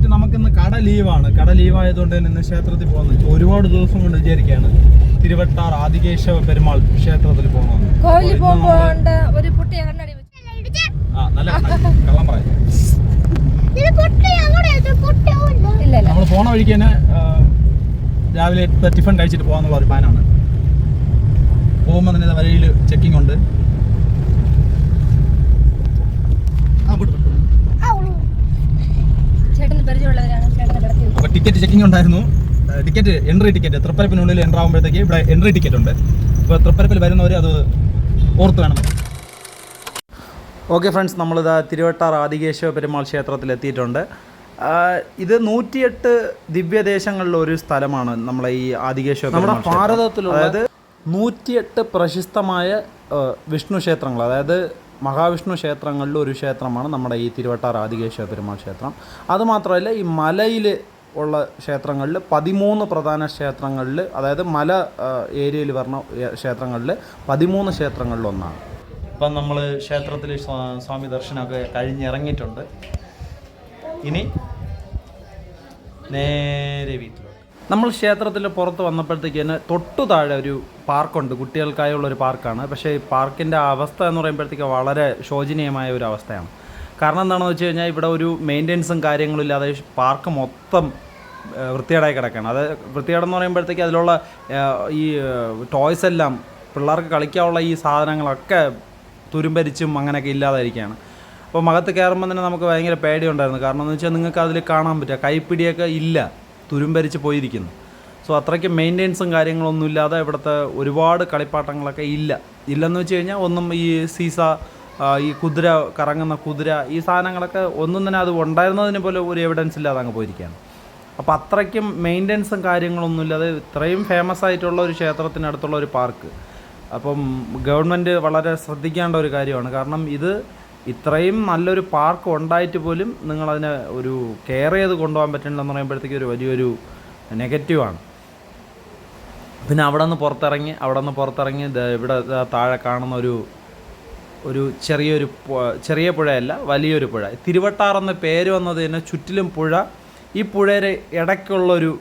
Correct നമുക്കിന്ന് കട ലീവായതുകൊണ്ട് തന്നെ ഇന്ന് ക്ഷേത്രത്തിൽ പോകുന്നത് ഒരുപാട് ദിവസം കൊണ്ട് വിചാരിക്കുകയാണ് തിരുവട്ടാർ ആദികേശവ പെരുമാൾ ക്ഷേത്രത്തിൽ പോകണമെന്ന്. നല്ല കള്ളം പറയാം. നമ്മൾ പോണ വഴിക്ക് തന്നെ രാവിലെ ടിഫിൻ കഴിച്ചിട്ട് പോകാന്നുള്ള ഒരു പ്ലാനാണ്. പോകുമ്പോൾ തന്നെ വഴിയിൽ ചെക്കിംഗ് ഉണ്ട്. അപ്പോൾ ടിക്കറ്റ് ചെക്കിംഗ് ഉണ്ടായിരുന്നു. എൻട്രി ടിക്കറ്റ് തൃപ്പരപ്പിനുള്ളിൽ എൻ്റർ ആകുമ്പോഴത്തേക്ക് ഇവിടെ എൻട്രി ടിക്കറ്റ് ഉണ്ട്. ഇപ്പോൾ തൃപ്പരപ്പിൽ വരുന്നവർ അത് ഓർത്ത് വേണം. ഓക്കെ ഫ്രണ്ട്സ്, നമ്മളിതാ തിരുവട്ടാർ ആദികേശവ പെരുമാൾ ക്ഷേത്രത്തിൽ എത്തിയിട്ടുണ്ട്. ഇത് 108 ദിവ്യദേശങ്ങളിലെ ഒരു സ്ഥലമാണ് നമ്മളെ ഈ ആദികേശവ നമ്മുടെ ഭാരതത്തിലുള്ള, അതായത് 108 പ്രശസ്തമായ വിഷ്ണു ക്ഷേത്രങ്ങൾ, അതായത് മഹാവിഷ്ണു ക്ഷേത്രങ്ങളിൽ ഒരു ക്ഷേത്രമാണ് നമ്മുടെ ഈ തിരുവട്ടാർ ആദികേശവ പെരുമാൾ ക്ഷേത്രം. അതുമാത്രമല്ല, ഈ മലയിൽ ഉള്ള ക്ഷേത്രങ്ങളിൽ 13 പ്രധാന ക്ഷേത്രങ്ങളിൽ, അതായത് മല ഏരിയയിൽ വരുന്ന ക്ഷേത്രങ്ങളിൽ 13 ക്ഷേത്രങ്ങളിലൊന്നാണ്. ഇപ്പം നമ്മൾ ക്ഷേത്രത്തിൽ സ്വാമി ദർശനമൊക്കെ കഴിഞ്ഞിറങ്ങിയിട്ടുണ്ട്. ഇനി നേരെ വീട്ടിലോട്ട്. നമ്മൾ ക്ഷേത്രത്തിൽ പുറത്ത് വന്നപ്പോഴത്തേക്ക് തന്നെ തൊട്ടു താഴെ ഒരു പാർക്കുണ്ട്, കുട്ടികൾക്കായുള്ളൊരു പാർക്കാണ്. പക്ഷേ ഈ പാർക്കിൻ്റെ അവസ്ഥ എന്ന് പറയുമ്പോഴത്തേക്ക് വളരെ ശോചനീയമായ ഒരു അവസ്ഥയാണ്. കാരണം എന്താണെന്ന് വെച്ച് കഴിഞ്ഞാൽ ഇവിടെ ഒരു മെയിൻ്റെനൻസും കാര്യങ്ങളും ഇല്ലാതെ പാർക്ക് മൊത്തം വൃത്തികേടായി കിടക്കുകയാണ്. അത് വൃത്തികേടെന്ന് പറയുമ്പോഴത്തേക്ക് അതിലുള്ള ഈ ടോയ്സ് എല്ലാം, പിള്ളേർക്ക് കളിക്കാനുള്ള ഈ സാധനങ്ങളൊക്കെ തുരുമ്പരിച്ചും അങ്ങനെയൊക്കെ ഇല്ലാതായിരിക്കുകയാണ്. അപ്പോൾ മകത്ത് കയറുമ്പോൾ തന്നെ നമുക്ക് ഭയങ്കര പേടിയുണ്ടായിരുന്നു. കാരണം എന്ന് വെച്ചാൽ നിങ്ങൾക്ക് അതിൽ കാണാൻ പറ്റുക കൈപ്പിടിയൊക്കെ ഇല്ല, തുരുമ്പരിച്ച് പോയിരിക്കുന്നു. സോ അത്രയ്ക്ക് മെയിൻ്റെനൻസും കാര്യങ്ങളൊന്നും ഇല്ലാതെ ഇവിടുത്തെ ഒരുപാട് കളിപ്പാട്ടങ്ങളൊക്കെ ഇല്ലെന്ന് വെച്ച് കഴിഞ്ഞാൽ ഒന്നും ഈ സീസ, ഈ കുതിര, കറങ്ങുന്ന കുതിര, ഈ സാധനങ്ങളൊക്കെ ഒന്നും തന്നെ അത് ഉണ്ടായിരുന്നതിന് പോലെ ഒരു എവിഡൻസ് ഇല്ലാതെ അങ്ങ് പോയിരിക്കുകയാണ്. അപ്പോൾ അത്രയ്ക്കും മെയിൻ്റെനൻസും കാര്യങ്ങളൊന്നും ഇല്ലാതെ ഇത്രയും ഫേമസ് ആയിട്ടുള്ള ഒരു ക്ഷേത്രത്തിനടുത്തുള്ള ഒരു പാർക്ക്. അപ്പം ഗവൺമെൻറ് വളരെ ശ്രദ്ധിക്കേണ്ട ഒരു കാര്യമാണ്. കാരണം ഇത് ഇത്രയും നല്ലൊരു പാർക്ക് ഉണ്ടായിട്ട് പോലും നിങ്ങളതിനെ ഒരു കെയർ ചെയ്ത് കൊണ്ടുപോകാൻ പറ്റുന്നില്ലെന്ന് പറയുമ്പോഴത്തേക്ക് ഒരു വലിയൊരു നെഗറ്റീവാണ്. പിന്നെ അവിടെ നിന്ന് പുറത്തിറങ്ങി ഇവിടെ താഴെ കാണുന്ന ഒരു ചെറിയ പുഴയല്ല, വലിയൊരു പുഴ. തിരുവട്ടാർ എന്ന പേര് വന്നത് തന്നെ ചുറ്റിലും പുഴ, ഈ പുഴയുടെ ഇടയ്ക്കുള്ളൊരു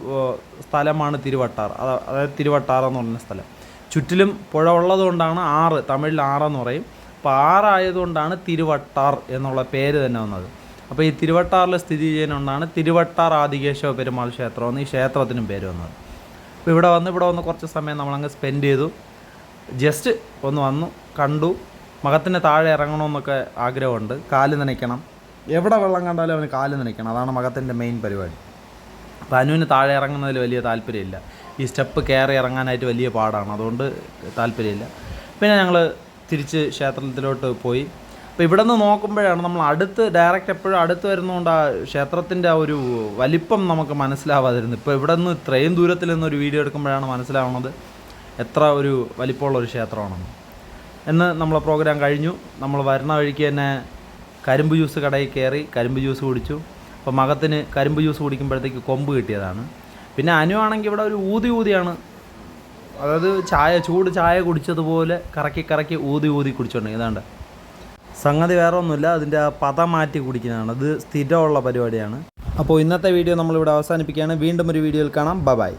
സ്ഥലമാണ് തിരുവട്ടാർ. അതായത് തിരുവട്ടാർ എന്ന് പറയുന്ന സ്ഥലം. ചുറ്റിലും പുഴ ഉള്ളതുകൊണ്ടാണ് ആറ്, തമിഴിൽ ആറെന്ന് പറയും. അപ്പോൾ ആറായതുകൊണ്ടാണ് തിരുവട്ടാർ എന്നുള്ള പേര് തന്നെ വന്നത്. അപ്പോൾ ഈ തിരുവട്ടാറിൽ സ്ഥിതി ചെയ്യുന്നതുകൊണ്ടാണ് തിരുവട്ടാർ ആദികേശവ പെരുമാൾ ക്ഷേത്രം എന്ന് ഈ ക്ഷേത്രത്തിനും പേര് വന്നത്. അപ്പോൾ ഇവിടെ വന്ന് കുറച്ച് സമയം നമ്മളങ്ങ് സ്പെൻഡ് ചെയ്തു. ജസ്റ്റ് ഒന്ന് വന്നു, കണ്ടു. മകത്തിന് താഴെ ഇറങ്ങണമെന്നൊക്കെ ആഗ്രഹമുണ്ട്. കാല് നനയ്ക്കണം, എവിടെ വെള്ളം കണ്ടാലും അവന് കാല് നനയ്ക്കണം. അതാണ് മകത്തിൻ്റെ മെയിൻ പരിപാടി. അപ്പോൾ അനുവിന് താഴെ ഇറങ്ങുന്നതിൽ വലിയ താല്പര്യമില്ല. ഈ സ്റ്റെപ്പ് കയറി ഇറങ്ങാനായിട്ട് വലിയ പാടാണ്, അതുകൊണ്ട് താല്പര്യമില്ല. പിന്നെ ഞങ്ങൾ തിരിച്ച് ക്ഷേത്രത്തിലോട്ട് പോയി. അപ്പോൾ ഇവിടെ നിന്ന് നോക്കുമ്പോഴാണ് നമ്മൾ ഡയറക്റ്റ് എപ്പോഴും അടുത്ത് വരുന്നതുകൊണ്ട് ആ ക്ഷേത്രത്തിൻ്റെ ആ ഒരു വലിപ്പം നമുക്ക് മനസ്സിലാവാതിരുന്നു. ഇപ്പോൾ ഇവിടെ നിന്ന് ഇത്രയും ദൂരത്തിൽ നിന്നൊരു വീഡിയോ എടുക്കുമ്പോഴാണ് മനസ്സിലാവുന്നത് എത്ര ഒരു വലിപ്പമുള്ളൊരു ക്ഷേത്രമാണെന്ന്. നമ്മളെ പ്രോഗ്രാം കഴിഞ്ഞു. നമ്മൾ വരുന്ന വഴിക്ക് തന്നെ കരിമ്പ് ജ്യൂസ് കടയിൽ കയറി കരിമ്പ് ജ്യൂസ് കുടിച്ചു. അപ്പോൾ മകത്തിന് കരിമ്പ് ജ്യൂസ് കുടിക്കുമ്പോഴത്തേക്ക് കൊമ്പ് കിട്ടിയതാണ്. പിന്നെ അനുവാണെങ്കിൽ ഇവിടെ ഒരു ഊതിയാണ്, അതായത് ചൂട് ചായ കുടിച്ചതുപോലെ കറക്കി ഊതി കുടിച്ചോണ്ടെങ്കിൽ ഇതാണ്ട്. സംഗതി വേറെ ഒന്നുമില്ല, അതിൻ്റെ ആ പദം മാറ്റി കുടിക്കുന്നതാണ്. അത് സ്ഥിരമുള്ള പരിപാടിയാണ്. അപ്പോൾ ഇന്നത്തെ വീഡിയോ നമ്മളിവിടെ അവസാനിപ്പിക്കുകയാണ്. വീണ്ടും ഒരു വീഡിയോയിൽ കാണാം. ബൈ.